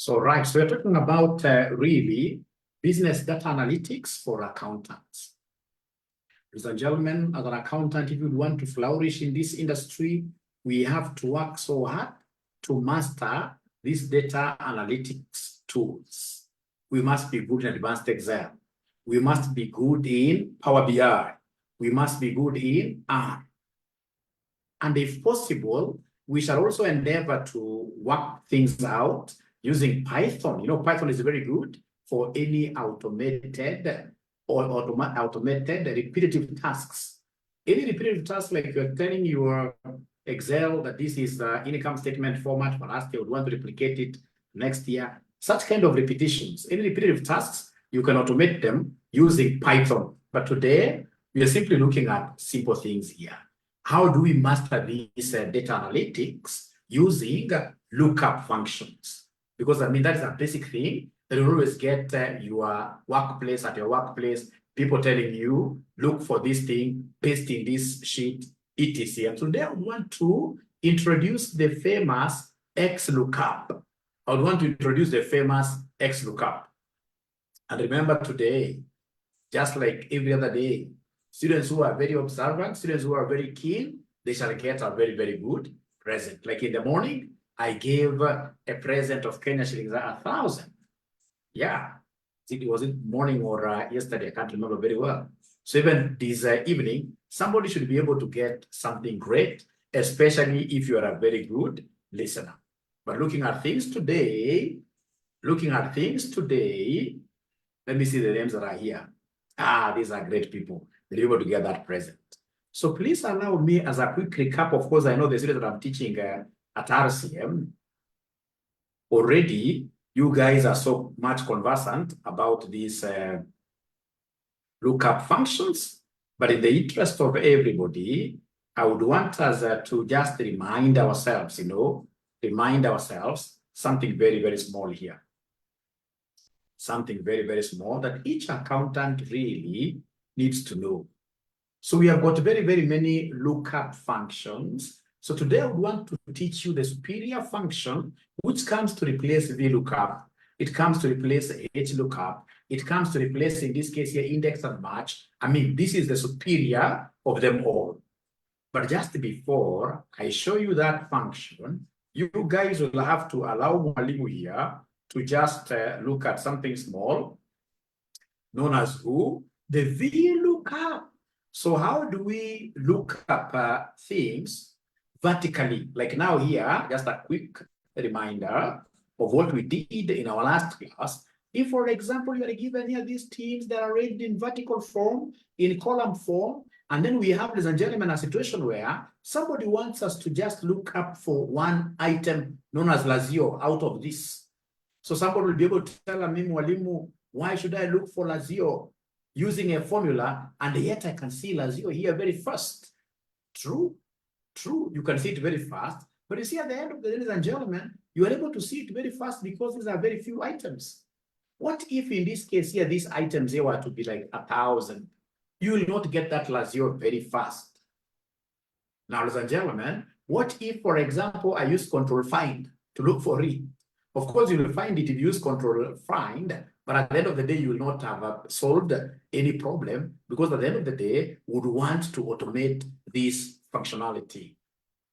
Right, so we're talking about really business data analytics for accountants. Ladies and gentlemen, as an accountant, if you want to flourish in this industry, we have to work so hard to master these data analytics tools. We must be good in advanced Excel. We must be good in Power BI. We must be good in R. And if possible, we shall also endeavor to work things out using Python. You know, Python is very good for any automated or automated repetitive tasks. Any repetitive task, like you're telling your Excel that this is the income statement format for last year, would want to replicate it next year. Such kind of repetitions, any repetitive tasks, you can automate them using Python. But today, we are simply looking at simple things here. How do we master these data analytics using lookup functions? Because I mean, that's a basic thing that you always get at your workplace, people telling you, look for this thing, paste in this sheet, etc. And today I would want to introduce the famous XLookup. I would want to introduce the famous XLookup. And remember today, just like every other day, students who are very observant, students who are very keen, they shall get a very, very good present. Like in the morning, I gave a present of Kenya shillings 1,000. Yeah, it wasn't morning or yesterday, I can't remember very well. So even this evening, somebody should be able to get something great, especially if you are a very good listener. But looking at things today, let me see the names that are here. These are great people. They're able to get that present. So please allow me as a quick recap. Of course, I know the students that I'm teaching at RCM. Already, you guys are so much conversant about these lookup functions. But in the interest of everybody, I would want us to just remind ourselves, something very, very small here. Something very, very small that each accountant really needs to know. So we have got very, very many lookup functions. So today I would want to teach you the superior function, which comes to replace VLookup. It comes to replace XLookup. It comes to replace, in this case here, index and match. I mean, this is the superior of them all. But just before I show you that function, you guys will have to allow Mwalimu here to just look at something small, known as who? The VLookup. So how do we look up things vertically? Like now here, just a quick reminder of what we did in our last class. If, for example, you are given here these teams that are arranged in vertical form, in column form, and then we have, ladies and gentlemen, a situation where somebody wants us to just look up for one item known as Lazio out of this. So somebody will be able to tell me, Mwalimu, why should I look for Lazio using a formula, and yet I can see Lazio here very fast? True, you can see it very fast. But you see, at the end of the day, ladies and gentlemen, you are able to see it very fast because these are very few items. What if in this case here, these items here were to be like 1,000? You will not get that Lazio very fast. Now, ladies and gentlemen, what if, for example, I use control find to look for it? Of course, you will find it if you use control find, but at the end of the day, you will not have solved any problem, because at the end of the day, we would want to automate this functionality.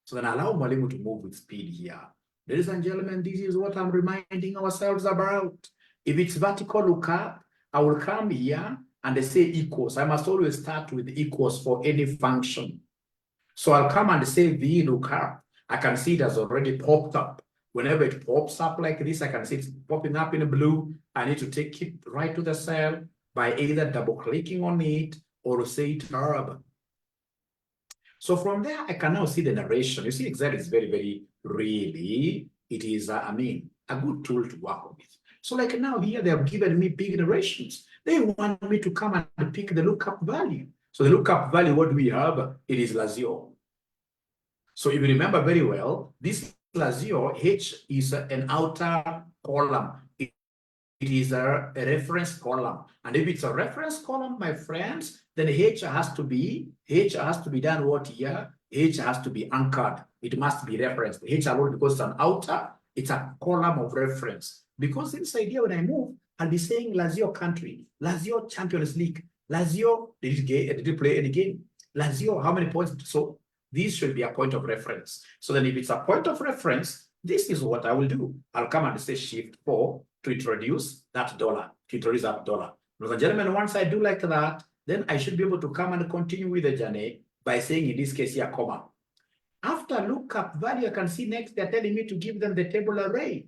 So then allow Mwalimu to move with speed here. Ladies and gentlemen, this is what I'm reminding ourselves about. If it's vertical lookup, I will come here and they say equals. I must always start with equals for any function. So I'll come and say VLookup. I can see it has already popped up. Whenever it pops up like this, I can see it's popping up in blue. I need to take it right to the cell by either double-clicking on it or say tab. So from there, I can now see the narration. You see, Excel is very, very really, it is, a good tool to work with. So like now here, they have given me big narrations. They want me to come and pick the lookup value. So the lookup value, what do we have? It is Lazio. So if you remember very well, this Lazio, H is an outer column. It is a reference column. And if it's a reference column, my friends, then H has to be done what here? H has to be anchored. It must be referenced. H alone, because it's an outer, It's a column of reference. Because this idea, when I move, I'll be saying Lazio country, Lazio Champions League, Lazio, did you play any game? Lazio, how many points? So this should be a point of reference. So then if it's a point of reference, this is what I will do. I'll come and say shift 4 to introduce that dollar, Ladies and gentlemen, once I do like that, then I should be able to come and continue with the journey by saying, in this case here, comma. After lookup value, I can see next, they're telling me to give them the table array.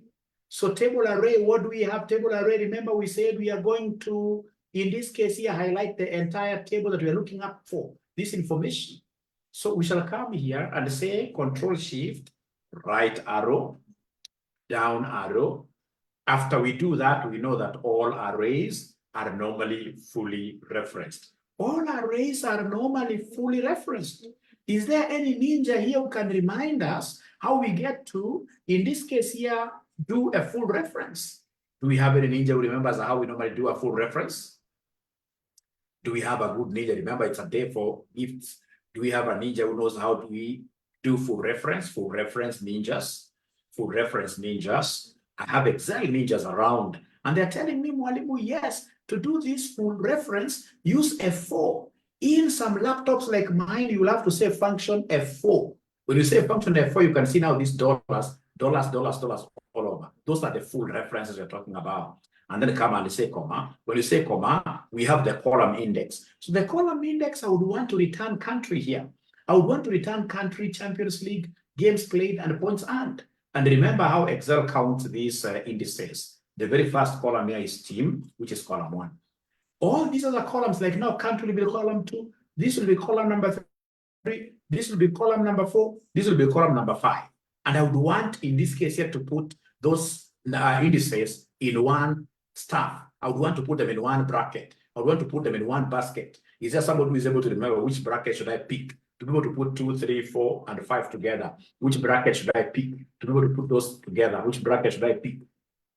So table array, what do we have? Table array, remember we said we are going to, in this case here, highlight the entire table that we are looking up for, this information. So we shall come here and say Control Shift, right arrow, down arrow. After we do that, we know that all arrays are normally fully referenced. All arrays are normally fully referenced. Is there any ninja here who can remind us how we get to, in this case here, do a full reference? Do we have any ninja who remembers how we normally do a full reference? Do we have a good ninja? Remember, it's a day for gifts. Do we have a ninja who knows how do we do full reference? Full reference ninjas. Full reference ninjas. I have Excel ninjas around, and they're telling me, Mwalimu, yes, to do this full reference, use F4. In some laptops like mine, you will have to say function F4. When you say function F4, you can see now these dollars all over. Those are the full references we're talking about. And then come and say comma. When you say comma, we have the column index. So the column index, I would want to return country here. I would want to return country, Champions League, games played, and points earned. And remember how Excel counts these indices. The very first column here is team, which is column 1. All these other columns, like now country will be column 2, this will be column number 3, this will be column number 4, this will be column number 5. And I would want, in this case here, to put those indices in one stuff. I would want to put them in one bracket. I would want to put them in one basket. Is there somebody who is able to remember which bracket should I pick to be able to put 2, 3, 4, and 5 together? Which bracket should I pick to be able to put those together? Which bracket should I pick?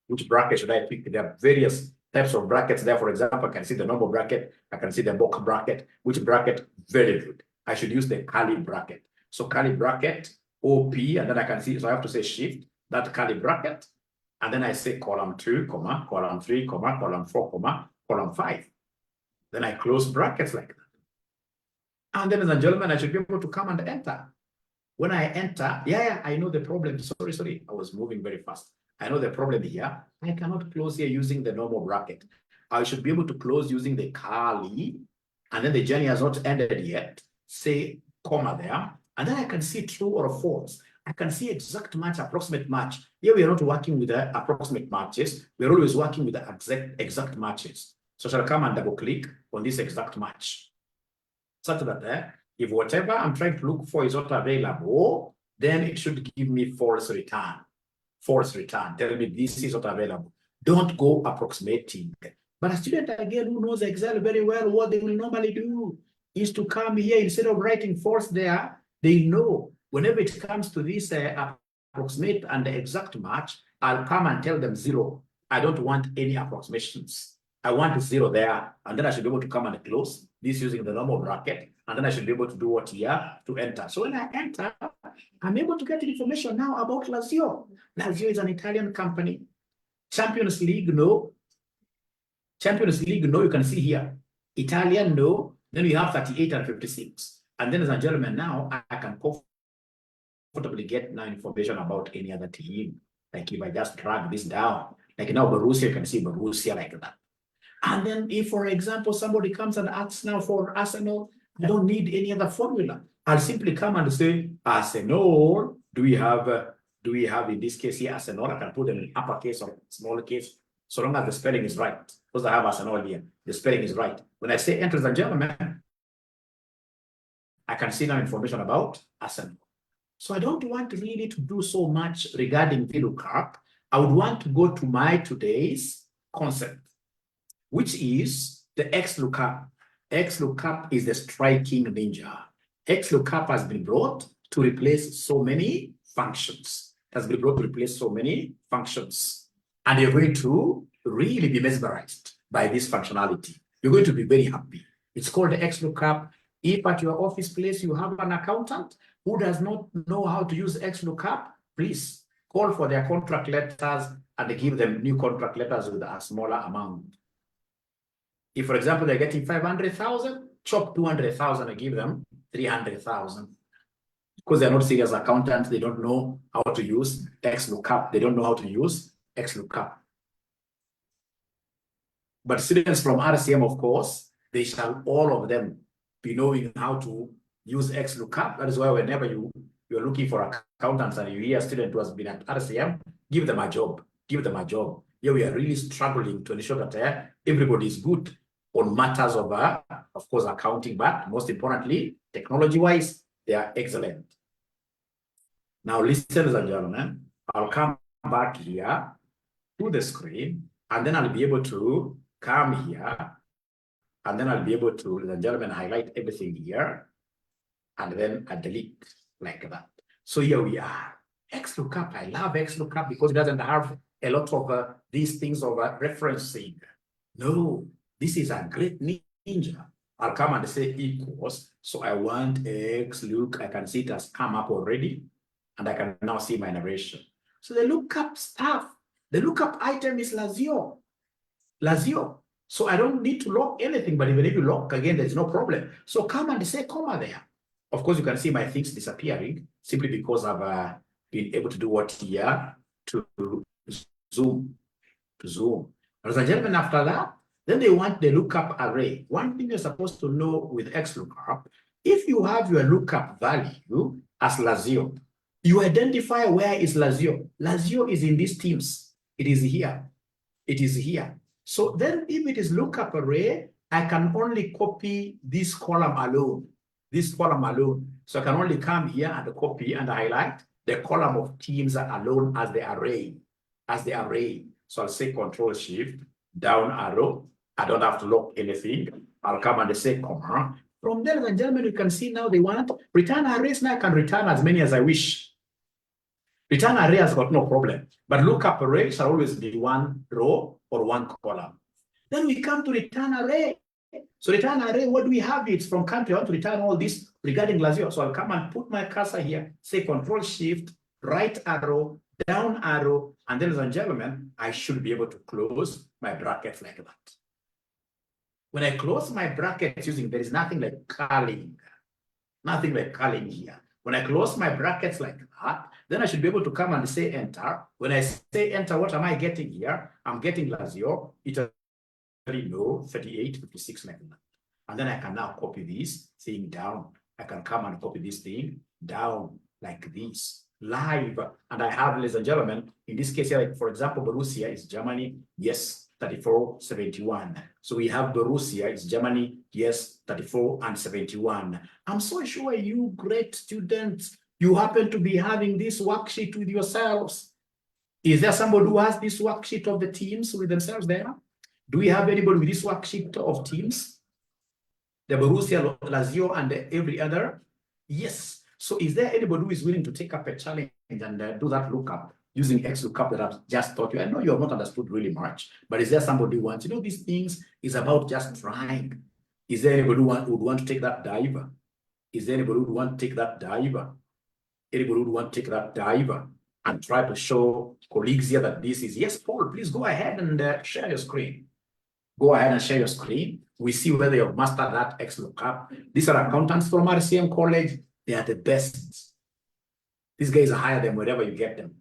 Which bracket should I pick? There are various types of brackets there. For example, I can see the normal bracket. I can see the box bracket. Which bracket? Very good. I should use the curly bracket. So curly bracket, OP, and then I can see, so I have to say shift, that curly bracket, and then I say column 2, comma, column 3, comma, column 4, comma, column 5. Then I close brackets like that. And then, ladies and gentlemen, I should be able to come and enter. When I enter, I know the problem. Sorry, I was moving very fast. I know the problem here. I cannot close here using the normal bracket. I should be able to close using the curly, and then the journey has not ended yet. Say comma there, and then I can see true or false. I can see exact match, approximate match. Here we are not working with the approximate matches. We're always working with the exact matches. So I shall come and double click on this exact match, such that if whatever I'm trying to look for is not available, then it should give me false return. False return, tell me this is not available. Don't go approximating. But a student, again, who knows Excel very well, what they will normally do is to come here, instead of writing false there, they know whenever it comes to this approximate and the exact match, I'll come and tell them 0. I don't want any approximations. I want 0 there, and then I should be able to come and close this using the normal bracket, and then I should be able to do what here to enter. So when I enter, I'm able to get information now about Lazio. Lazio is an Italian company. Champions League, no. Champions League, no, you can see here. Italian, no. Then we have 38 and 56. And then, ladies and gentlemen, now I can comfortably get now information about any other team. Like if I just drag this down, like now Borussia, you can see Borussia like that. And then if, for example, somebody comes and asks now for Arsenal, I don't need any other formula. I'll simply come and say, Arsenal, do we have in this case here, Arsenal? I can put them in uppercase or small case, so long as the spelling is right. Because I have Arsenal here, the spelling is right. When I say enter, ladies and gentlemen, I can see now information about Arsenal. So I don't want really to do so much regarding VLookup. I would want to go to my today's concept, which is the XLookup. XLookup is the striking ninja. XLookup has been brought to replace so many functions. It has been brought to replace so many functions. And you're going to really be mesmerized by this functionality. You're going to be very happy. It's called the XLookup. If at your office place you have an accountant who does not know how to use XLookup, please call for their contract letters and give them new contract letters with a smaller amount. If, for example, they're getting 500,000, chop 200,000 and give them 300,000. Because they're not serious accountants, they don't know how to use XLookup. They don't know how to use XLookup. But students from RCM, of course, they shall all of them be knowing how to use XLookup. That is why whenever you're looking for accountants and you hear a student who has been at RCM, give them a job. Give them a job. Here we are really struggling to ensure that everybody is good on matters of course, accounting, but most importantly, technology-wise, they are excellent. Now, ladies and gentlemen, I'll come back here to the screen, and then I'll be able to come here, and then I'll be able to, ladies and gentlemen, highlight everything here, and then I delete like that. So here we are. XLookup, I love XLookup because it doesn't have a lot of these things of referencing. No, this is a great ninja. I'll come and say equals. So I want XLook. I can see it has come up already, and I can now see my narration. So the lookup stuff, the lookup item is Lazio. Lazio. So I don't need to lock anything, but even if you lock again, there's no problem. So come and say comma there. Of course, you can see my things disappearing simply because I've been able to do what here to zoom. Ladies and gentlemen, after that, then they want the lookup array. One thing you're supposed to know with XLookup, if you have your lookup value as Lazio, you identify where is Lazio. Lazio is in these teams. It is here. It is here. So then if it is lookup array, I can only copy this column alone. This column alone. So I can only come here and copy and highlight the column of teams alone as the array. As the array. So I'll say Control Shift, down arrow. I don't have to lock anything. I'll come and say comma. From there, ladies and gentlemen, you can see now they want return arrays. Now I can return as many as I wish. Return array has got no problem. But lookup array shall always be one row or one column. Then we come to return array. So return array, what do we have? It's from country. I want to return all this regarding Lazio. So I'll come and put my cursor here, say Control Shift, right arrow, down arrow, and then, ladies and gentlemen, I should be able to close my brackets like that. When I close my brackets using, there is nothing like curling. Nothing like curling here. When I close my brackets like that, then I should be able to come and say enter. When I say enter, what am I getting here? I'm getting Lazio. It already know 38, 56 like that. And then I can now copy this thing down. I can come and copy this thing down like this, live. And I have, ladies and gentlemen, in this case here, like for example, Borussia is Germany. Yes, 34-71. So we have Borussia, it's Germany, yes, 34 and 71. I'm so sure you great students, you happen to be having this worksheet with yourselves. Is there somebody who has this worksheet of the teams with themselves there? Do we have anybody with this worksheet of teams? The Borussia, Lazio, and every other? Yes. So is there anybody who is willing to take up a challenge and do that lookup using XLookup that I've just taught you? I know you have not understood really much, but is there somebody who wants, these things is about just trying. Is there anybody who would want to take that dive? Is there anybody who would want to take that dive? Anybody who would want to take that dive and try to show colleagues here that this is, yes, Paul, please go ahead and share your screen. Go ahead and share your screen. We see whether you've mastered that XLookup. These are accountants from RCM College. They are the best. These guys are higher than wherever you get them.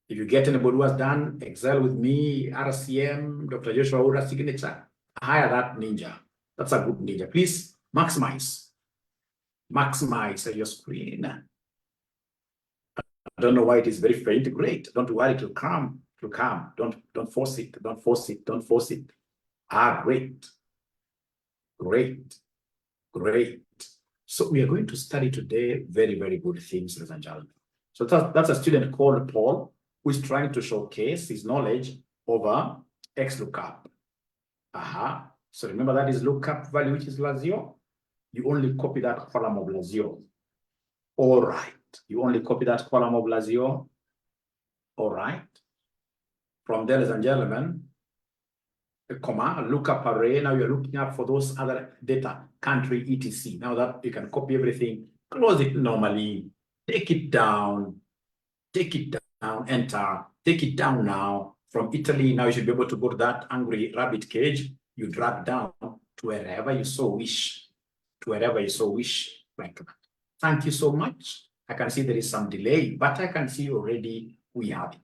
If you get anybody who has done Excel with me, RCM, Dr. Joshua Ura signature, hire that ninja. That's a good ninja. Please maximize. Maximize your screen. I don't know why it is very faint. Great. Don't worry, it will come. It will come. Don't force it. Don't force it. Don't force it. Great. Great. Great. So we are going to study today very, very good things, ladies and gentlemen. So that's a student called Paul, who is trying to showcase his knowledge over XLookup. So remember that is lookup value, which is Lazio. You only copy that column of Lazio. All right. You only copy that column of Lazio. All right. From there, ladies and gentlemen, a comma, a lookup array. Now you're looking up for those other data, country, etc. Now that you can copy everything, close it normally, take it down, take it down, enter, take it down now. From Italy, now you should be able to go to that angry rabbit cage. You drag down to wherever you so wish, to wherever you so wish, like that. Thank you so much. I can see there is some delay, but I can see already we have it.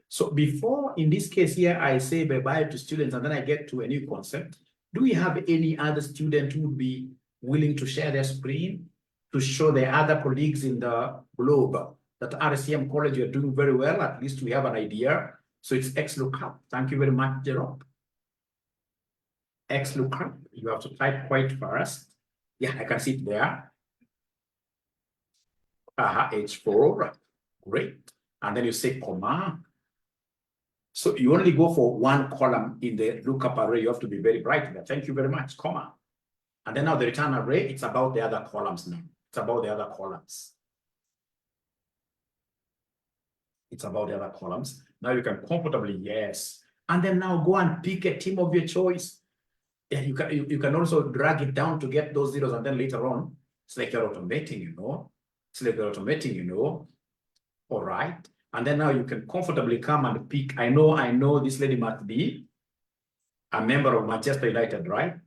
So before, in this case here, I say bye-bye to students and then I get to a new concept. Do we have any other student who would be willing to share their screen to show their other colleagues in the globe that RCM College, you're doing very well? At least we have an idea. So it's XLookup. Thank you very much, Jerome. XLookup, you have to type quite fast. Yeah, I can see it there. H4, great. And then you say comma. So you only go for one column in the lookup array. You have to be very bright there. Thank you very much, comma. And then now the return array, it's about the other columns now. It's about the other columns. It's about the other columns. Now you can comfortably, yes. And then now go and pick a team of your choice. Yeah, you can also drag it down to get those zeros, and then later on, it's like you're automating, you know. It's like you're automating, you know. All right. And then now you can comfortably come and pick. I know this lady must be a member of Manchester United, right?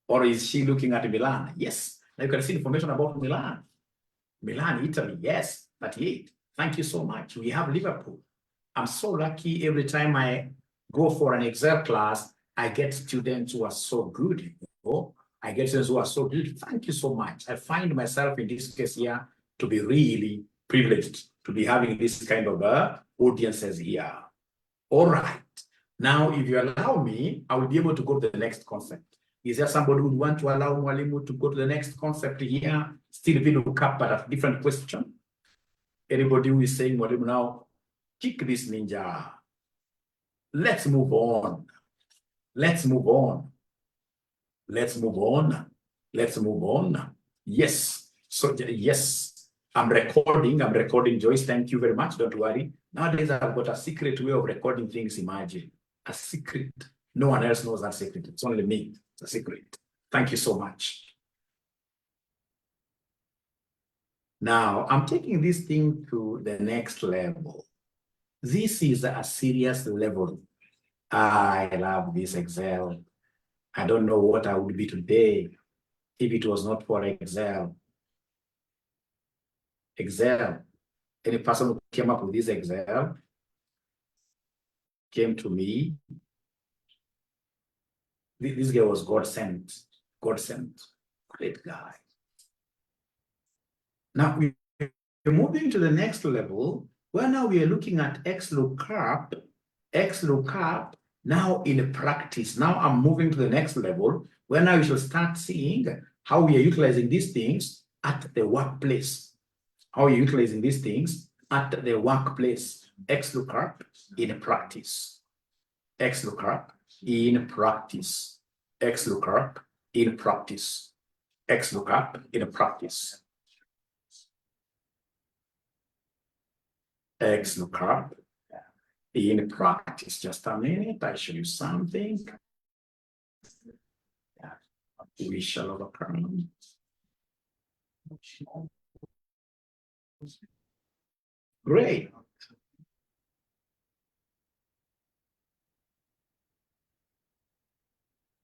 Or is she looking at Milan? Yes. Now you can see information about Milan. Milan, Italy, yes, 38. Thank you so much. We have Liverpool. I'm so lucky every time I go for an Excel class, I get students who are so good, you know. I get students who are so good. Thank you so much. I find myself in this case here to be really privileged to be having this kind of audiences here. All right. Now, if you allow me, I will be able to go to the next concept. Is there somebody who would want to allow Mwalimu to go to the next concept here? Still VLookup, but a different question. Anybody who is saying, Mwalimu, now, kick this ninja. Let's move on. Let's move on. Let's move on. Let's move on. Yes. So, yes, I'm recording, Joyce. Thank you very much. Don't worry. Nowadays, I've got a secret way of recording things. Imagine a secret. No one else knows that secret. It's only me. It's a secret. Thank you so much. Now, I'm taking this thing to the next level. This is a serious level. I love this Excel. I don't know what I would be today if it was not for Excel. Excel. Any person who came up with this Excel came to me. This guy was God sent. God sent. Great guy. Now we're moving to the next level, where now we are looking at XLookup. XLookup now in practice. Now I'm moving to the next level, where now you shall start seeing how we are utilizing these things at the workplace. How you're utilizing these things at the workplace. XLookup in practice. XLookup in practice. XLookup in practice. XLookup in practice. XLookup in practice. Just a minute, I show you something. We shall overcome. Great.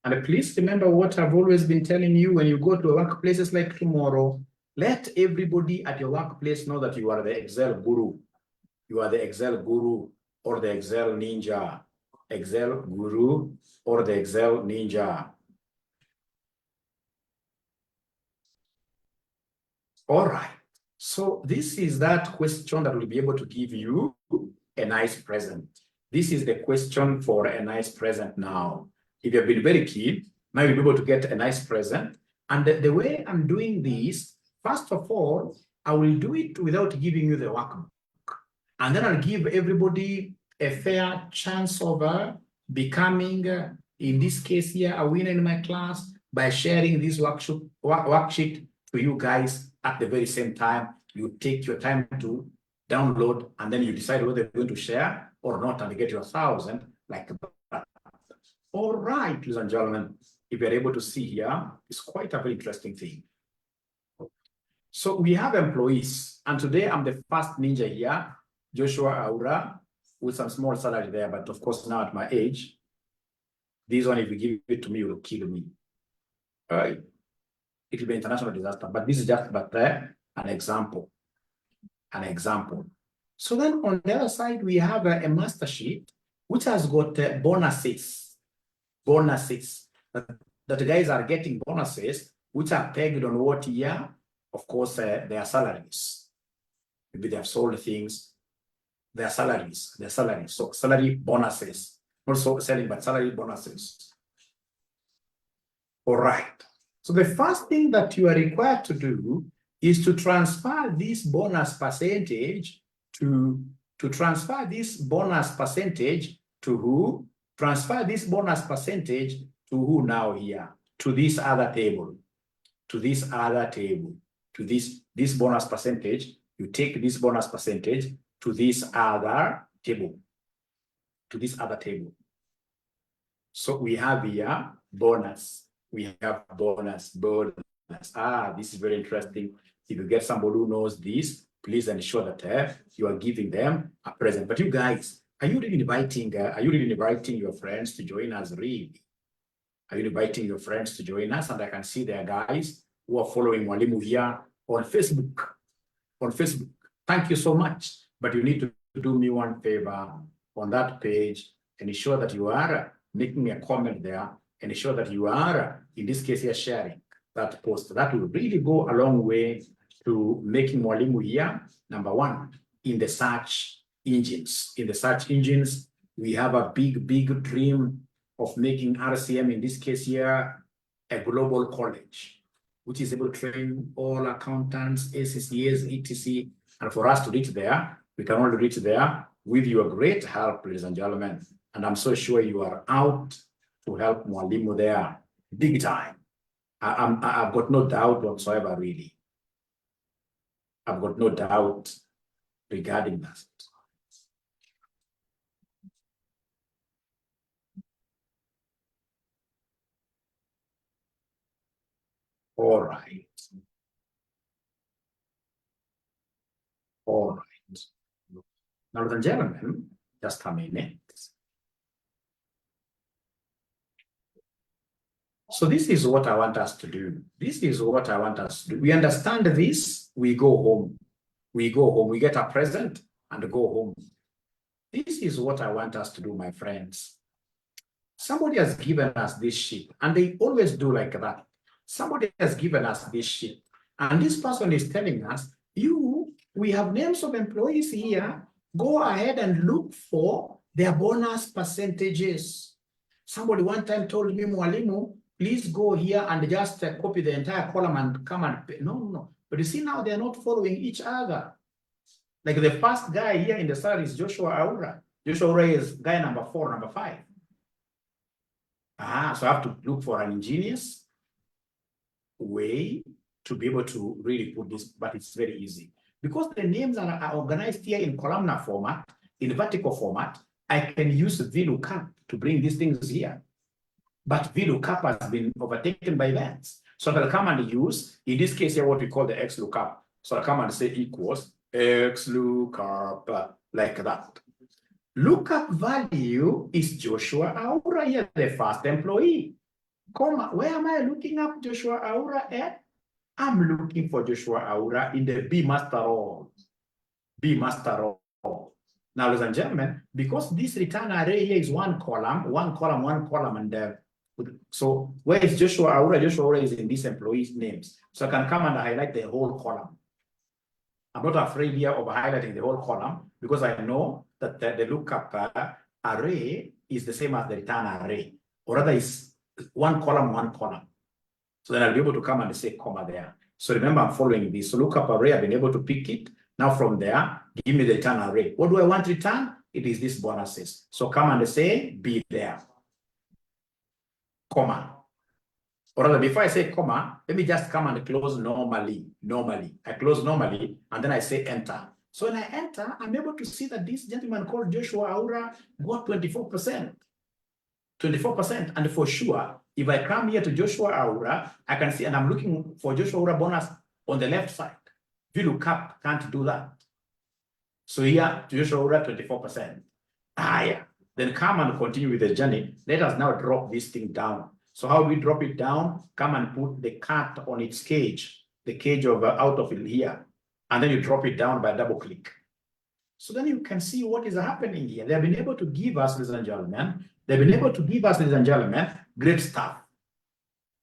And please remember what I've always been telling you: when you go to workplaces like tomorrow, let everybody at your workplace know that you are the Excel guru. You are the Excel guru or the Excel ninja. Excel guru or the Excel ninja. All right. So this is that question that will be able to give you a nice present. This is the question for a nice present now. If you've been very keen, now you'll be able to get a nice present. And the way I'm doing this, first of all, I will do it without giving you the workbook. And then I'll give everybody a fair chance of becoming, in this case here, a winner in my class by sharing this worksheet to you guys at the very same time. You take your time to download, and then you decide whether you're going to share or not, and you get your 1,000 like that. All right, ladies and gentlemen, if you're able to see here, it's quite a very interesting thing. So we have employees, and today I'm the first ninja here. Joshua Aura with some small salary there, but of course now at my age, this one, if you give it to me, it will kill me. It will be international disaster, but this is just an example. An example. So then on the other side, we have a master sheet, which has got bonuses. Bonuses. That the guys are getting bonuses, which are pegged on what year? Of course, their salaries. Maybe they have sold things, their salaries. So salary bonuses. Not so selling, but salary bonuses. All right. So the first thing that you are required to do is to transfer this bonus percentage to transfer this bonus percentage to who? Transfer this bonus percentage to who now here? To this other table. To this other table. To this bonus percentage. You take this bonus percentage to this other table. To this other table. So we have here bonus. We have bonus. This is very interesting. If you get somebody who knows this, please ensure that you are giving them a present. But you guys, are you really inviting your friends to join us? Really? Are you inviting your friends to join us? And I can see there are guys who are following Mwalimu here on Facebook. Thank you so much. But you need to do me one favor on that page and ensure that you are making a comment there and ensure that you are, in this case here, sharing that post. That will really go a long way to making Mwalimu here, number one, in the search engines. In the search engines, we have a big dream of making RCM, in this case here, a global college, which is able to train all accountants, ACCAs, etc. And for us to reach there, we can only reach there with your great help, ladies and gentlemen. And I'm so sure you are out to help Mwalimu there, big time. I've got no doubt whatsoever, really. I've got no doubt regarding that. All right. Now, ladies and gentlemen, just a minute. So this is what I want us to do. We understand this, we go home. We get a present and go home. This is what I want us to do, my friends. Somebody has given us this sheet, and they always do like that. Somebody has given us this sheet, and this person is telling us, we have names of employees here. Go ahead and look for their bonus percentages. Somebody one time told me, Mwalimu, please go here and just copy the entire column and come and pay. No. But you see now they're not following each other. Like the first guy here in the salary is Joshua Aura. Joshua Aura is guy number 4, number 5. So I have to look for an ingenious way to be able to really put this, but it's very easy. Because the names are organized here in columnar format, in vertical format, I can use VLookup to bring these things here. But VLookup has been overtaken by events. So I'll come and use, in this case here, what we call the XLookup. So I'll come and say equals XLookup, like that. Lookup value is Joshua Aura here, the first employee. Comma, where am I looking up Joshua Aura at? I'm looking for Joshua Aura in the B master role. Now, ladies and gentlemen, because this return array here is one column, and so where is Joshua Aura? Joshua Aura is in these employees' names. So I can come and highlight the whole column. I'm not afraid here of highlighting the whole column because I know that the lookup array is the same as the return array, or rather is one column. So then I'll be able to come and say comma there. So remember, I'm following this. So lookup array, I've been able to pick it. Now from there, give me the return array. What do I want to return? It is this bonuses. So come and say B there. Comma. Or rather, before I say comma, let me just come and close normally. I close normally, and then I say enter. So when I enter, I'm able to see that this gentleman called Joshua Aura got 24%. 24%. And for sure, if I come here to Joshua Aura, I can see, and I'm looking for Joshua Aura bonus on the left side. VLookup can't do that. So here, Joshua order 24%. Yeah. Then come and continue with the journey. Let us now drop this thing down. So how do we drop it down? Come and put the cat on its cage, the cage of out of it here. And then you drop it down by double click. So then you can see what is happening here. They have been able to give us, ladies and gentlemen, great stuff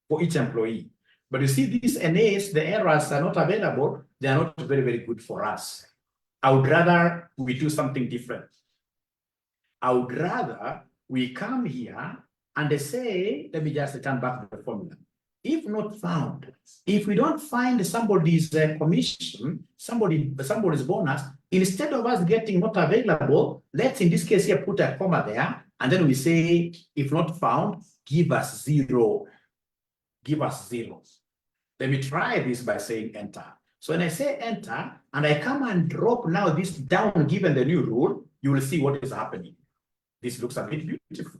for each employee. But you see, these NAs, the errors are not available. They are not very, very good for us. I would rather we do something different. I would rather we come here and they say, let me just return back to the formula. If not found, if we don't find somebody's commission, somebody's bonus, instead of us getting not available, let's in this case here put a comma there, and then we say, if not found, give us 0. Give us 0. Let me try this by saying enter. So when I say enter, and I come and drop now this down, given the new rule, you will see what is happening. This looks a bit beautiful.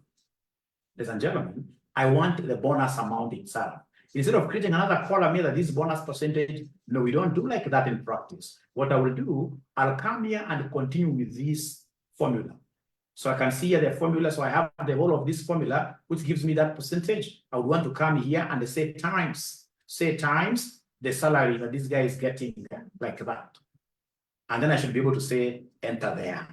Ladies and gentlemen, I want the bonus amount itself. Instead of creating another column here that this bonus percentage, no, we don't do like that in practice. What I will do, I'll come here and continue with this formula. So I can see here the formula. So I have the whole of this formula, which gives me that percentage. I would want to come here and say times the salary that this guy is getting, like that. And then I should be able to say enter there.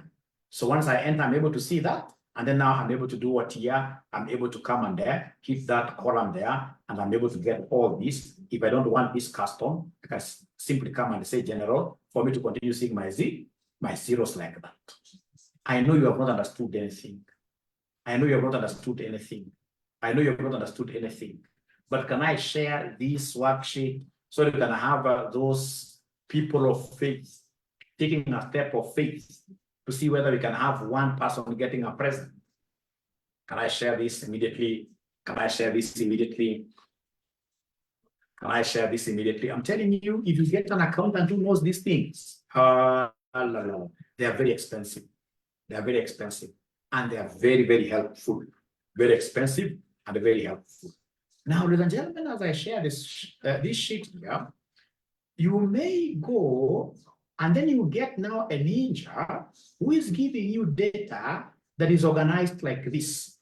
So once I enter, I'm able to see that. And then now I'm able to do what here? I'm able to come and there, hit that column there, and I'm able to get all this. If I don't want this custom, I can simply come and say general for me to continue seeing my zeros like that. I know you have not understood anything. I know you have not understood anything. I know you have not understood anything. But can I share this worksheet so you can have those people of faith taking a step of faith to see whether we can have one person getting a present? Can I share this immediately? Can I share this immediately? Can I share this immediately? I'm telling you, if you get an accountant who knows these things, they are very expensive. They are very expensive, and they are very, very helpful. Very expensive and very helpful. Now, ladies and gentlemen, as I share this sheet here, you may go and then you get now a ninja who is giving you data that is organized like this.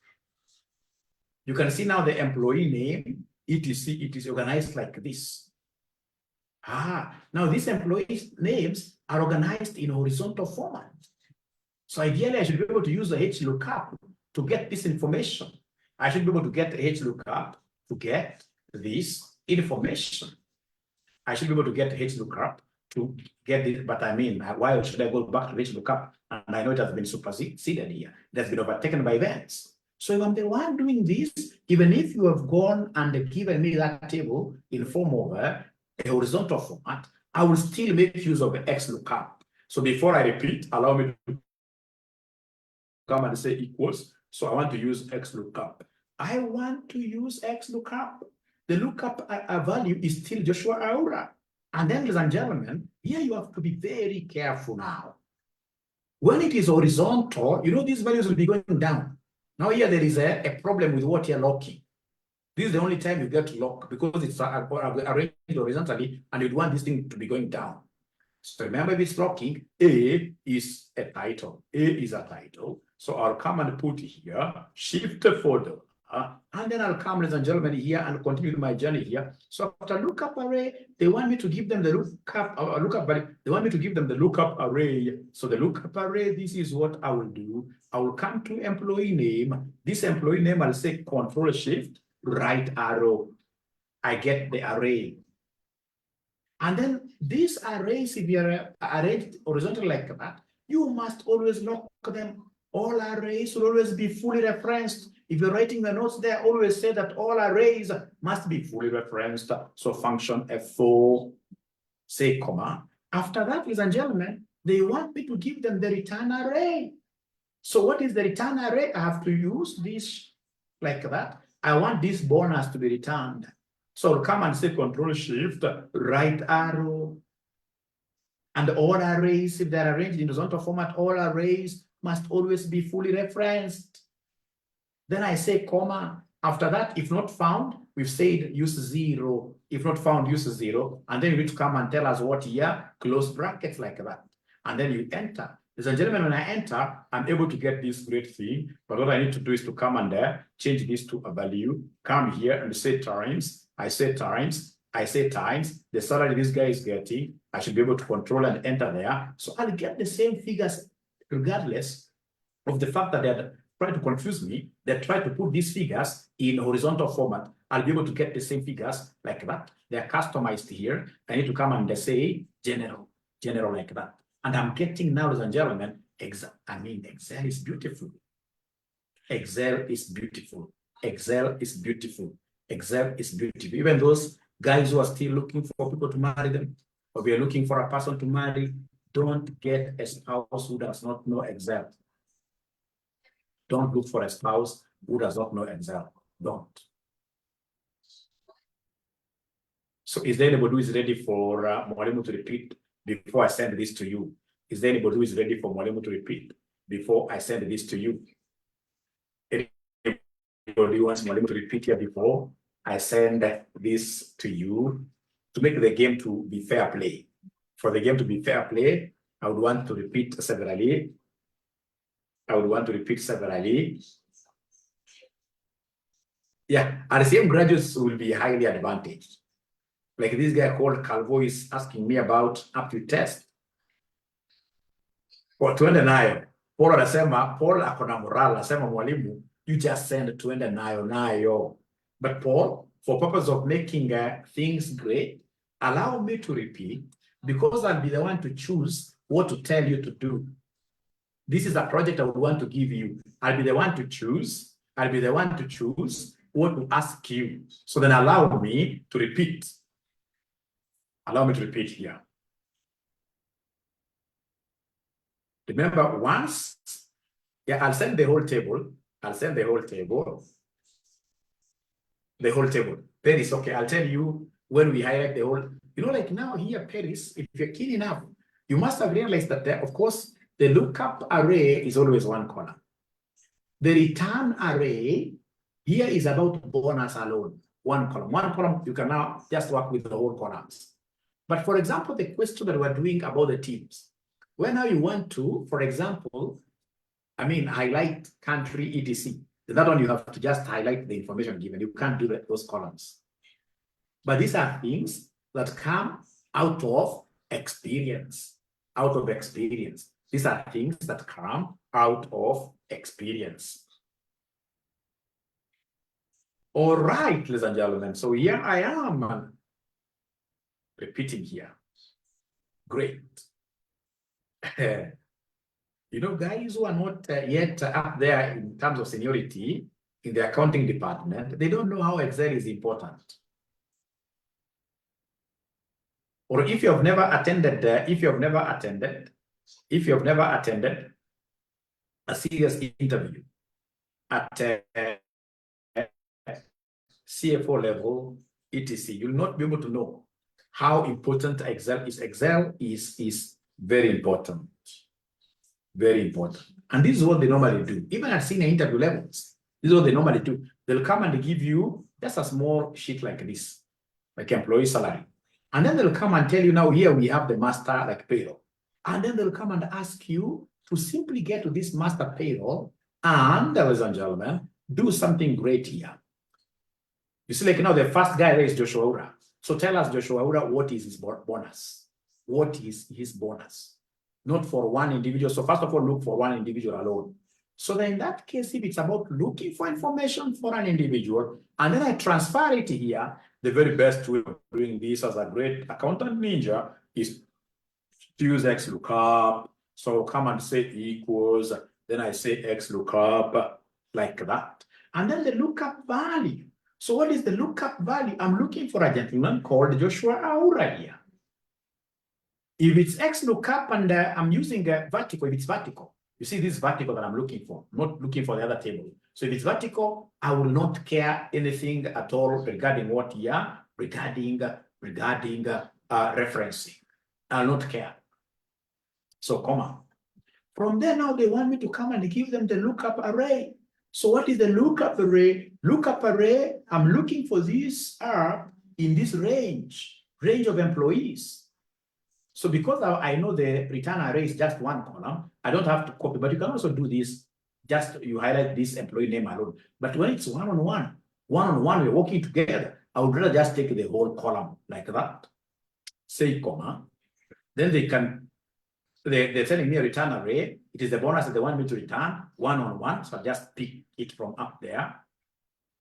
You can see now the employee name, it is organized like this. Now these employees' names are organized in horizontal format. So ideally, I should be able to use the XLookup to get this information. I should be able to get the XLookup to get this information. I should be able to get the XLookup to get this, but I mean, why should I go back to VLookup? And I know it has been superseded here. It has been overtaken by events. So if I'm the one doing this, even if you have gone and given me that table in form of a horizontal format, I will still make use of the XLookup. So before I repeat, allow me to come and say equals. So I want to use XLookup. I want to use XLookup. The lookup value is still Joshua Aura. And then, ladies and gentlemen, here you have to be very careful now. When it is horizontal, you know these values will be going down. Now here there is a problem with what you're locking. This is the only time you get to lock because it's arranged horizontally and you'd want this thing to be going down. So remember, if it's locking, A is a title. A is a title. So I'll come and put here, shift $4. And then I'll come, ladies and gentlemen, here and continue my journey here. So after lookup array, they want me to give them the lookup value. They want me to give them the lookup array. So the lookup array, this is what I will do. I will come to employee name. This employee name, I'll say Control Shift, right arrow. I get the array. And then these arrays, if you're arranged horizontally like that, you must always lock them. All arrays will always be fully referenced. If you're writing the notes there, always say that all arrays must be fully referenced. So function F4, say comma. After that, ladies and gentlemen, they want me to give them the return array. So what is the return array? I have to use this like that. I want this bonus to be returned. So I'll come and say Control Shift, right arrow. And all arrays, if they're arranged in horizontal format, all arrays must always be fully referenced. Then I say comma. After that, if not found, we've said use 0. If not found, use 0. And then you need to come and tell us what here, close brackets like that. And then you enter. Ladies and gentlemen, when I enter, I'm able to get this great thing. But what I need to do is to come and change this to a value, come here and say times, I say times, I say times, the salary this guy is getting, I should be able to control and enter there. So I'll get the same figures regardless of the fact that they're trying to confuse me. They try to put these figures in horizontal format. I'll be able to get the same figures like that. They're customized here. I need to come and say general like that. And I'm getting now, ladies and gentlemen, Excel. I mean, Excel is beautiful. Excel is beautiful. Excel is beautiful. Excel is beautiful. Even those guys who are still looking for people to marry them, or we are looking for a person to marry, don't get a spouse who does not know Excel. Don't look for a spouse who does not know Excel. Don't. So is there anybody who is ready for Mwalimu to repeat before I send this to you? Is there anybody who is ready for Mwalimu to repeat before I send this to you? Anybody wants Mwalimu to repeat here before I send this to you to make the game to be fair play? For the game to be fair play, I would want to repeat severally. Yeah, RCM graduates will be highly advantaged. Like this guy called Calvo is asking me about aptitude test. Kwa tuende nayo. Paul anasema, Paul akona moral, anasema mwalimu, you just send tuende nayo. But Paul, for purpose of making things great, allow me to repeat, because I'll be the one to choose what to tell you to do. This is a project I would want to give you. I'll be the one to choose. What to ask you. So then allow me to repeat. Allow me to repeat here. Remember, once, I'll send the whole table. Paris, okay, I'll tell you when we highlight the whole, like now here, Paris, if you're keen enough, you must have realized that there, of course, the lookup array is always one column. The return array here is about bonus alone, one column. You can now just work with the whole columns. But for example, the question that we're doing about the teams, when now you want to, for example, highlight country etc. That one you have to just highlight the information given. You can't do those columns. But these are things that come out of experience. These are things that come out of experience. All right, ladies and gentlemen. So here I am repeating here. Great. Guys who are not yet up there in terms of seniority in the accounting department, they don't know how Excel is important. Or if you have never attended a serious interview at CFO level, etc., you'll not be able to know how important Excel is. Excel is very important. Very important. And this is what they normally do. Even at senior interview levels, this is what they normally do. They'll come and give you just a small sheet like this, like employee salary. And then they'll come and tell you, now here we have the master like payroll. And then they'll come and ask you to simply get to this master payroll and, ladies and gentlemen, do something great here. You see, like now the first guy there is Joshua Ura. So tell us, Joshua Ura, what is his bonus? What is his bonus? Not for one individual. So first of all, look for one individual alone. So then in that case, if it's about looking for information for an individual, and then I transfer it here, the very best way of doing this as a great accountant ninja is to use XLookup. So come and say equals, then I say XLookup like that. And then the lookup value. So what is the lookup value? I'm looking for a gentleman called Joshua Aura here. If it's XLookup and I'm using a vertical, if it's vertical, you see this vertical that I'm looking for, not looking for the other table. So if it's vertical, I will not care anything at all regarding what here, regarding referencing. I'll not care. So comma. From there now they want me to come and give them the lookup array. So what is the lookup array? Lookup array, I'm looking for this in this range of employees. So because I know the return array is just one column, I don't have to copy, but you can also do this. Just you highlight this employee name alone. But when it's one-on-one, we're working together, I would rather just take the whole column like that, say comma, then they're telling me a return array. It is the bonus that they want me to return one-on-one. So I just pick it from up there.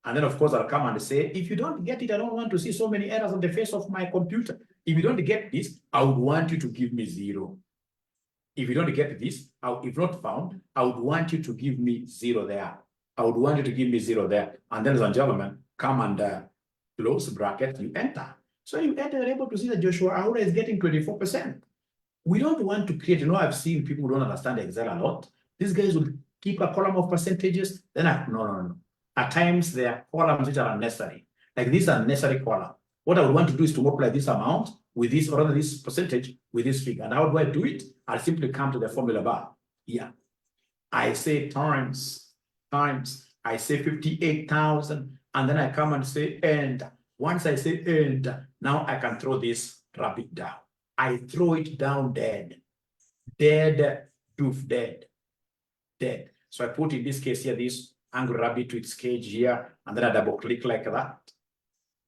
And then, of course, I'll come and say, if you don't get it, I don't want to see so many errors on the face of my computer. If you don't get this, I would want you to give me 0. If you don't get this, if not found, I would want you to give me 0 there. I would want you to give me 0 there. And then, ladies and gentlemen, come and close bracket, you enter. So you enter, you're able to see that Joshua Aura is getting 24%. We don't want to create, I've seen people who don't understand Excel a lot. These guys will keep a column of percentages. Then no. At times, there are columns which are unnecessary. Like this unnecessary column. What I would want to do is to multiply this amount with this, or rather this percentage with this figure. And how do I do it? I'll simply come to the formula bar. Yeah. I say times. I say 58,000. And then I come and say end. Once I say end, now I can throw this rabbit down. I throw it down dead. Dead, doof, dead. So I put in this case here, this angry rabbit to its cage here, and then I double click like that.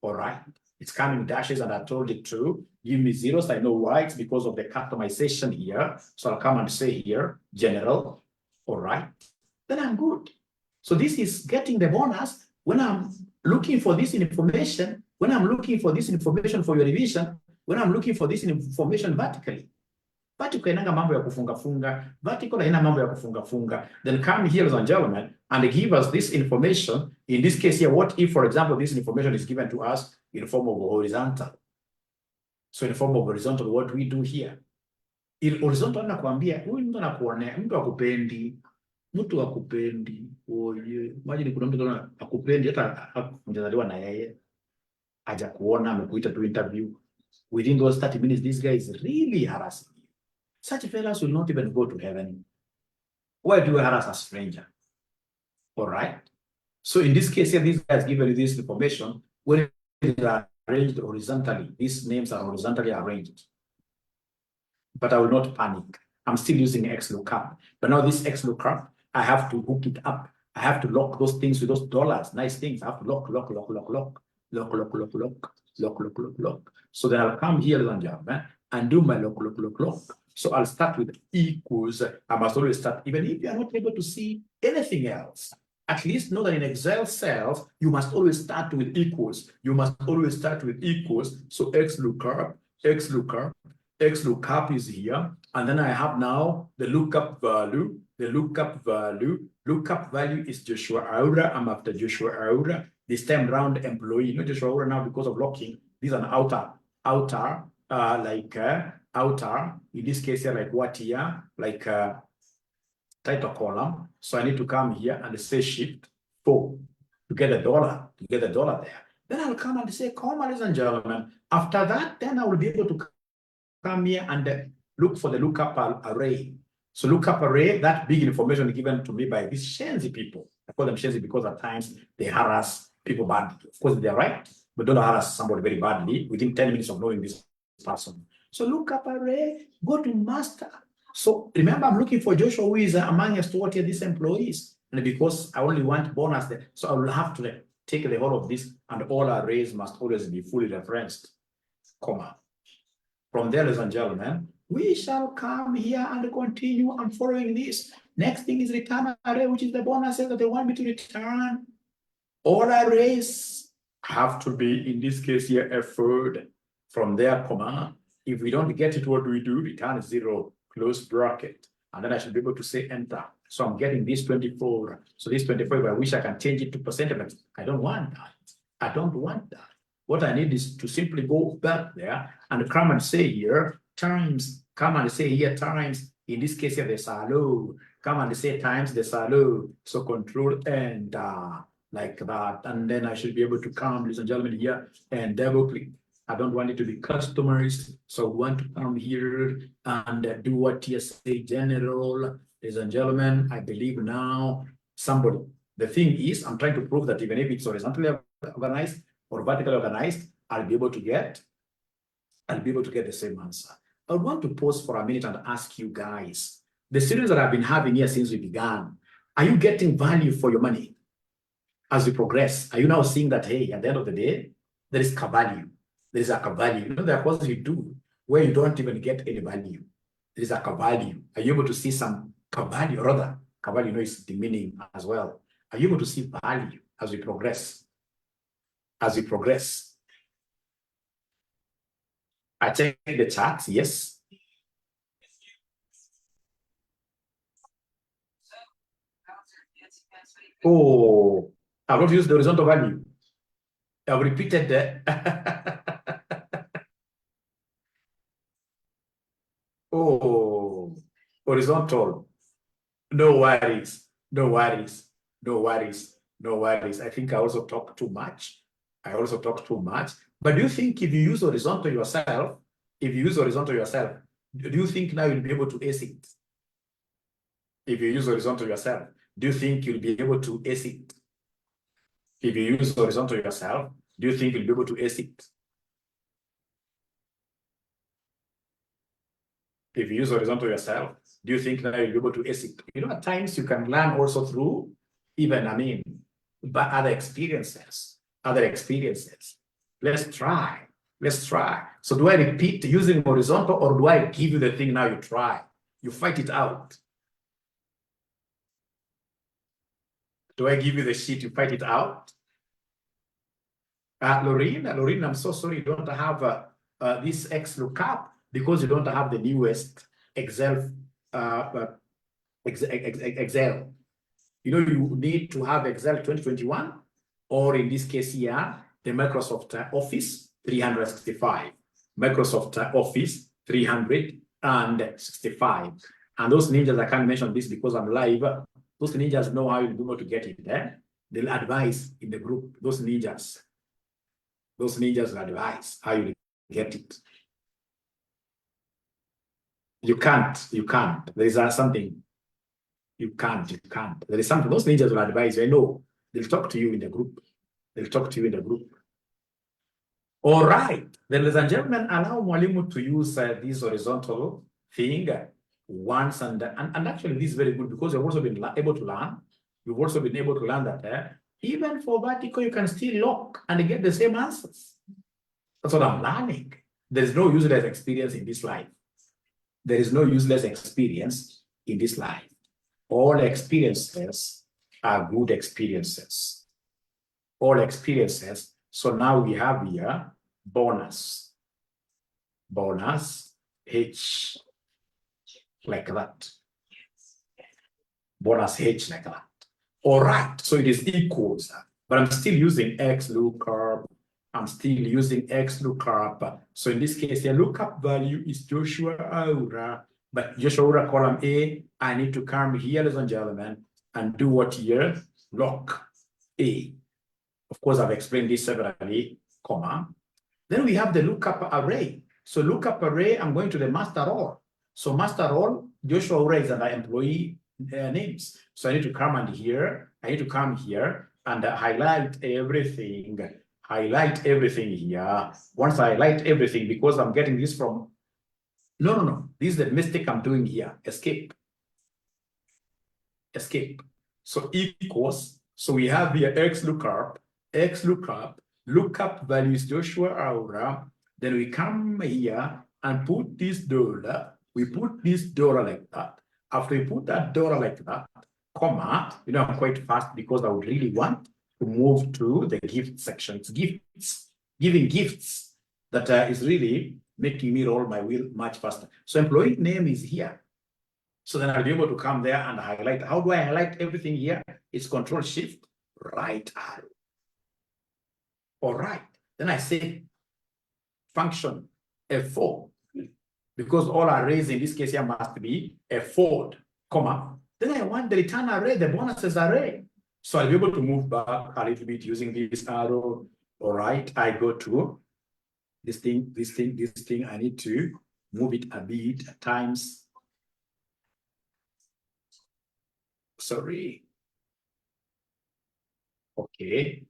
All right. It's coming dashes, and I told it to give me zeros. I know why. It's because of the customization here. So I'll come and say here, general. All right. Then I'm good. So this is getting the bonus when I'm looking for this information, when I'm looking for this information for your revision, when I'm looking for this information vertically. Vertical inanga mambo ya kufunga. Vertical haina mambo ya kufunga. Then come here, ladies and gentlemen, and give us this information. In this case here, what if, for example, this information is given to us in the form of horizontal? So in the form of horizontal, what do we do here? In horizontal, nakwambia, huyu mtu anakuonea, mtu akupendi. Oye, imagine kuna mtu akupendi, hata mjazaliwa na yeye. Aja kuona, amekuita to interview. Within those 30 minutes, this guy is really harassing you. Such fellows will not even go to heaven. Why do you harass a stranger? All right. So in this case here, this guy has given you this information when it is arranged horizontally. These names are horizontally arranged. But I will not panic. I'm still using XLookup. But now this XLookup, I have to hook it up. I have to lock those things with those dollars. Nice things. I have to lock. So then I'll come here, ladies and gentlemen, and do my lock. So I'll start with equals. I must always start, even if you are not able to see anything else. At least know that in Excel cells, you must always start with equals. So XLookup is here. And then I have now the lookup value. Lookup value is Joshua Aura. I'm after Joshua Aura. This time round employee, not Joshua Aura now because of locking. This is an outer, in this case here, like what here, like title column. So I need to come here and say shift 4 to get the dollar, there. Then I'll come and say, ladies and gentlemen. After that, then I will be able to come here and look for the lookup array. So lookup array, that big information given to me by these shenzi people. I call them shenzi because at times they harass people badly. Of course, they're right, but don't harass somebody very badly within 10 minutes of knowing this person. So lookup array, go to master. So remember, I'm looking for Joshua, who is among us to what here, these employees. And because I only want bonus there, so I will have to take the whole of this, and all arrays must always be fully referenced, comma. From there, ladies and gentlemen, we shall come here and continue on following this. Next thing is return array, which is the bonuses that they want me to return. All arrays have to be, in this case here, effort. From there, comma. If we don't get it, what do we do? Return 0, close bracket. And then I should be able to say enter. So I'm getting this 24. So this 24, I wish I can change it to percentage. I don't want that. What I need is to simply go back there and come and say here times. In this case here, the salo. Come and say times the salo. So control enter like that. And then I should be able to come, ladies and gentlemen, here and double click. I don't want it to be customized. So I want to come here and do what you say, general. Ladies and gentlemen, I believe now somebody. The thing is, I'm trying to prove that even if it's horizontally organized or vertically organized, I'll be able to get the same answer. I would want to pause for a minute and ask you guys, the students that I've been having here since we began, are you getting value for your money as we progress? Are you now seeing that, hey, at the end of the day, there is value. There is a value. You know, there are courses you do where you don't even get any value. There is a value. Are you able to see some value? Or rather, value, you know, is the meaning as well. Are you able to see value as we progress? As we progress. I check the charts, yes. Oh, I've not used the horizontal value. I've repeated that. Oh, horizontal. No worries. No worries. No worries. No worries. I think I also talk too much. But do you think if you use horizontal yourself, do you think now you'll be able to ace it? If you use horizontal yourself, do you think you'll be able to ace it? If you use horizontal yourself, do you think you'll be able to ace it? If you use horizontal yourself, do you think now you'll be able to ace it? You know, at times you can learn also through even, but other experiences. Let's try. So do I repeat using horizontal, or do I give you the thing now you try? You fight it out. Do I give you the sheet, you fight it out? Lorraine, I'm so sorry you don't have this XLookup because you don't have the newest Excel. Excel. You know, you need to have Excel 2021, or in this case here, the Microsoft Office 365. Microsoft Office 365. And those ninjas, I can't mention this because I'm live. Those ninjas know how you'll be able to get it there. They'll advise in the group. Those ninjas will advise how you get it. You can't. There is something. You can't. There is something. Those ninjas will advise you. I know. They'll talk to you in the group. All right. Then, ladies and gentlemen, allow Mwalimu to use this horizontal thing once. And actually, this is very good because you've also been able to learn. You've also been able to learn that even for vertical, you can still lock and get the same answers. That's what I'm learning. There is no useless experience in this life. All experiences are good experiences. So now we have here bonus H like that. All right, so it is equals, but I'm still using XLookup. So in this case, the lookup value is Joshua Aura, but Joshua Aura column A, I need to come here, ladies and gentlemen, and do what here? Lock A. Of course, I've explained this severally, comma. Then we have the lookup array. So lookup array, I'm going to the master role. So master role, Joshua Aura is under employee names. So I need to come and here, and highlight everything. Here. Once I highlight everything, because I'm getting this from, no. This is the mistake I'm doing here. Escape. So equals, so we have here XLookup, lookup values Joshua Aura. Then we come here and put this dollar. We put this dollar like that. After we put that dollar like that, comma, I'm quite fast because I would really want to move to the gift section. It's giving gifts that is really making me roll my wheel much faster. So employee name is here. So then I'll be able to come there and highlight. How do I highlight everything here? It's Control Shift, right arrow. All right. Then I say function F4, because all arrays in this case here must be F4, comma. Then I want the return array, the bonuses array. So I'll be able to move back a little bit using this arrow. All right, I go to this thing. I need to move it a bit at times. Sorry. Okay.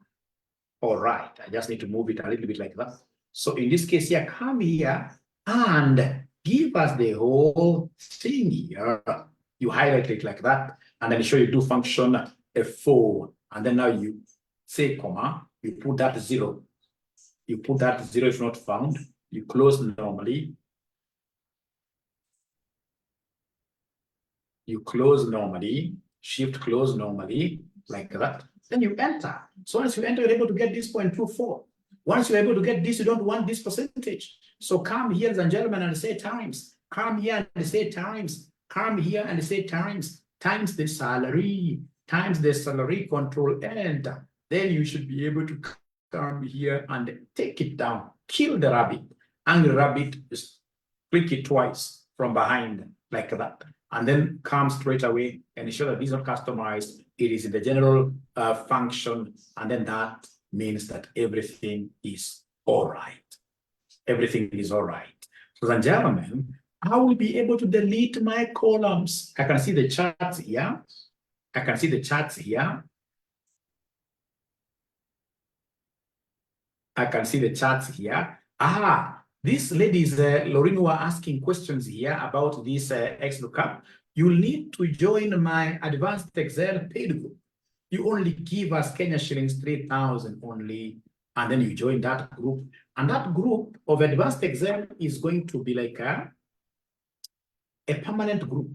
All right, I just need to move it a little bit like that. So in this case here, come here and give us the whole thing here. You highlight it like that, and then show you do function F4, and then now you say comma, you put that 0. You put that 0 if not found, you close normally. You close normally, shift close normally, like that. Then you enter. So once you enter, you're able to get this 0.24. Once you're able to get this, you don't want this percentage. So come here, ladies and gentlemen, and say times. Come here and say times. Come here and say times. Times the salary. Times the salary, control enter. Then you should be able to come here and take it down. Kill the rabbit. And the rabbit, just click it twice from behind, like that. And then come straight away and ensure that this is not customized. It is in the general function. And then that means that everything is all right. Everything is all right. So, ladies and gentlemen, I will be able to delete my columns. I can see the charts here. I can see the charts here. I can see the charts here. These ladies, Lorraine, were asking questions here about this XLookup. You'll need to join my advanced Excel paid group. You only give us Kenya shillings 3,000 only, and then you join that group. And that group of advanced Excel is going to be like a permanent group.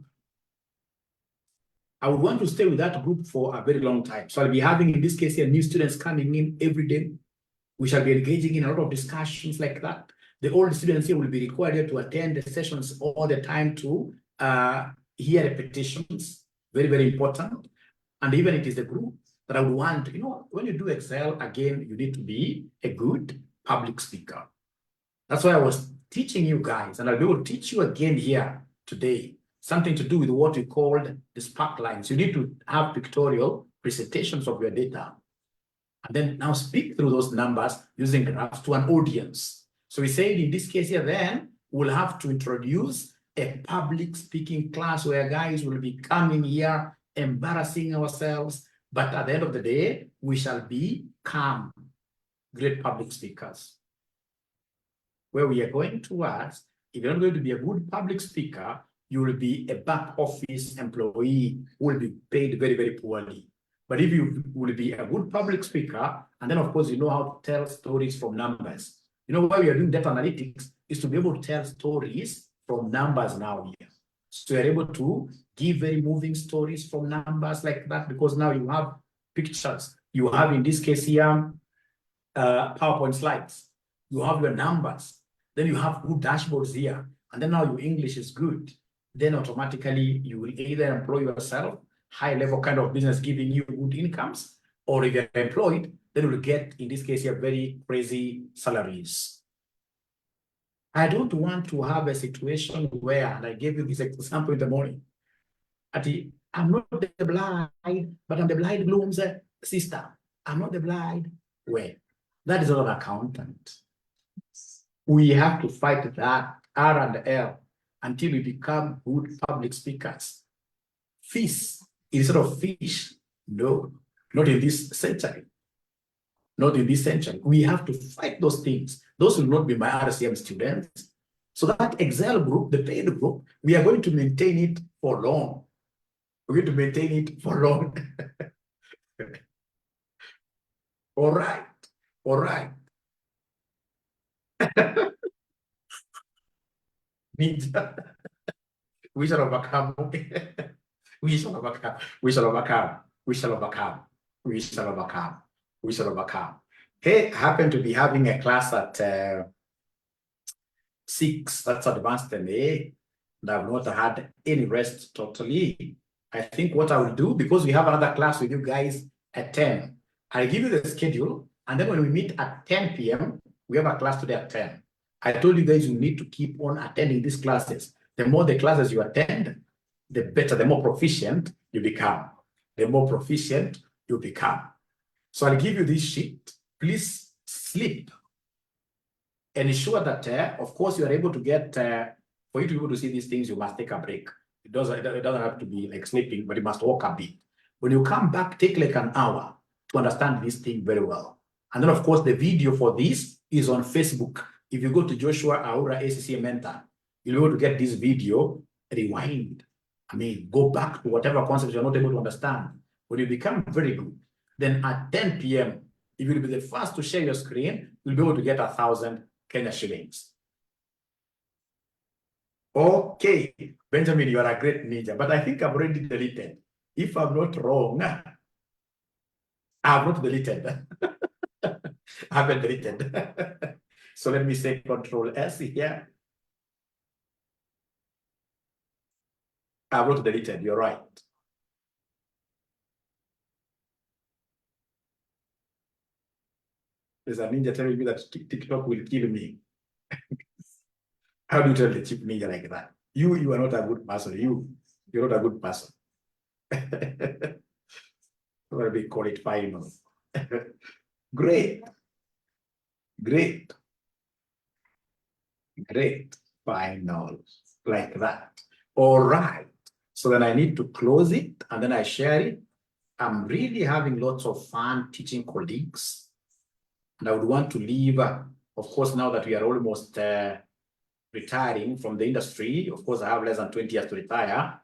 I would want to stay with that group for a very long time. So I'll be having, in this case here, new students coming in every day. We shall be engaging in a lot of discussions like that. The old students here will be required to attend the sessions all the time to hear repetitions. Very, very important. And even it is a group that I would want, when you do Excel, again, you need to be a good public speaker. That's why I was teaching you guys, and I'll be able to teach you again here today, something to do with what we called the spark lines. You need to have pictorial presentations of your data, and then now speak through those numbers using graphs to an audience. So we said in this case here, then we'll have to introduce a public speaking class where guys will be coming here, embarrassing ourselves. But at the end of the day, we shall become great public speakers. Where we are going towards, if you're not going to be a good public speaker, you will be a back office employee who will be paid very, very poorly. But if you will be a good public speaker, and then of course you know how to tell stories from numbers. Why we are doing data analytics is to be able to tell stories from numbers now here. So you're able to give very moving stories from numbers like that, because now you have pictures. You have, in this case here, PowerPoint slides. You have your numbers. Then you have good dashboards here. And then now your English is good. Then automatically you will either employ yourself, high level kind of business giving you good incomes, or if you're employed, then you'll get, in this case here, very crazy salaries. I don't want to have a situation where, and I gave you this example in the morning, I'm not the blind, but I'm the blind Bloom's sister. I'm not the blind. Well, that is not an accountant. We have to fight that R and L until we become good public speakers. Fish instead of fish. No, not in this century. Not in this century. We have to fight those things. Those will not be my RCM students. So that Excel group, the paid group, we are going to maintain it for long. We're going to maintain it for long. All right. All right. We shall overcome. We shall overcome. We shall overcome. We shall overcome. We shall overcome. We shall overcome. Hey, I happen to be having a class at 6. That's advanced MA. And I've not had any rest totally. I think what I will do, because we have another class with you guys at 10, I'll give you the schedule. And then when we meet at 10 p.m., we have a class today at 10. I told you guys you need to keep on attending these classes. The more the classes you attend, the better, the more proficient you become. The more proficient you become. So I'll give you this sheet. Please sleep. And ensure that, of course, you are able to get, for you to be able to see these things, you must take a break. It doesn't have to be like sleeping, but you must walk a bit. When you come back, take like an hour to understand this thing very well. And then, of course, the video for this is on Facebook. If you go to Joshua Aura ACCA Mentor, You'll be able to get this video, rewind. I mean, go back to whatever concept you're not able to understand. When you become very good, then at 10 p.m., if you'll be the first to share your screen, you'll be able to get 1,000 Kenya shillings. Okay, Benjamin, you are a great ninja, but I think I've already deleted. If I'm not wrong, I've not deleted. I haven't deleted. So let me say Control S here. I've not deleted, you're right. There's a ninja telling me that TikTok will kill me. How do you tell the cheap ninja like that? You are not a good person. You're not a good person. What do we call it? Final. Great. Great. Great. Final. Like that. All right. So then I need to close it and then I share it. I'm really having lots of fun teaching colleagues. And I would want to leave, of course, now that we are almost retiring from the industry. Of course, I have less than 20 years to retire.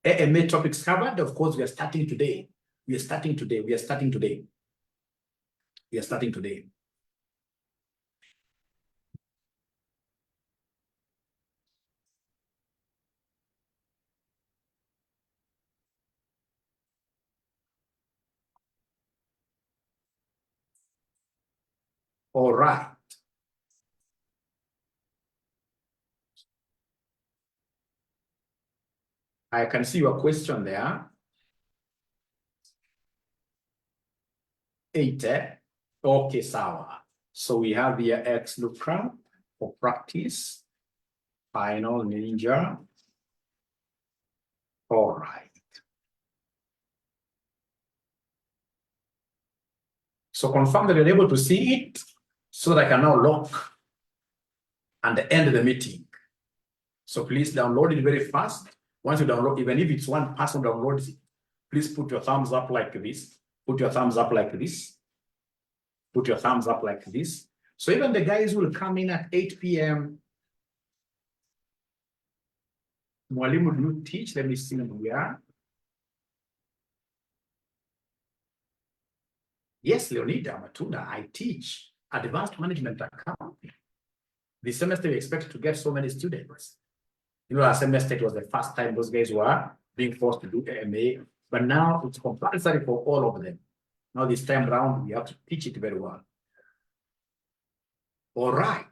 AMA topics covered. Of course, we are starting today. We are starting today. We are starting today. We are starting today. All right. I can see your question there. 8. Okay, sawa. So we have here XLookup for practice. Final ninja. All right. So confirm that you're able to see it so that I can now lock and end the meeting. So please download it very fast. Once you download, even if it's one person downloads it, please put your thumbs up like this. Put your thumbs up like this. Put your thumbs up like this. So even the guys will come in at 8 p.m. Mwalimu, do you teach? Let me see where we are. Yes, Leonida Matunda, I teach advanced management accounting. This semester, we expect to get so many students. You know, last semester, it was the first time those guys were being forced to do AMA, but now it's compulsory for all of them. Now, this time around, we have to teach it very well. All right.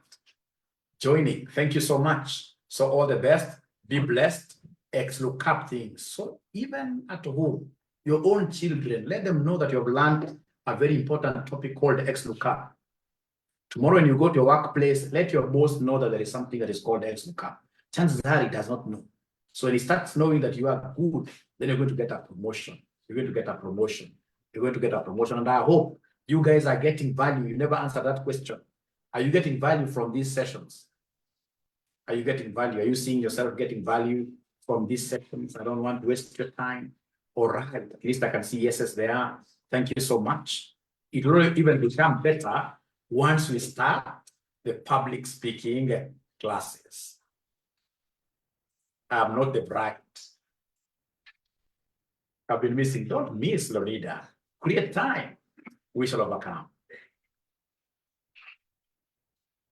Joining. Thank you so much. So all the best. Be blessed. XLookup things. So even at home, your own children, let them know that you have learned a very important topic called XLookup. Tomorrow when you go to your workplace, let your boss know that there is something that is called XLookup. Chances are he does not know. So when he starts knowing that you are good, then you're going to get a promotion. You're going to get a promotion. You're going to get a promotion. And I hope you guys are getting value. You never answered that question. Are you getting value from these sessions? Are you getting value? Are you seeing yourself getting value from these sessions? I don't want to waste your time. All right, at least I can see yeses there. Thank you so much. It will even become better once we start the public speaking classes. I'm not the bright. I've been missing. Don't miss, Lorida. Create time. We shall overcome.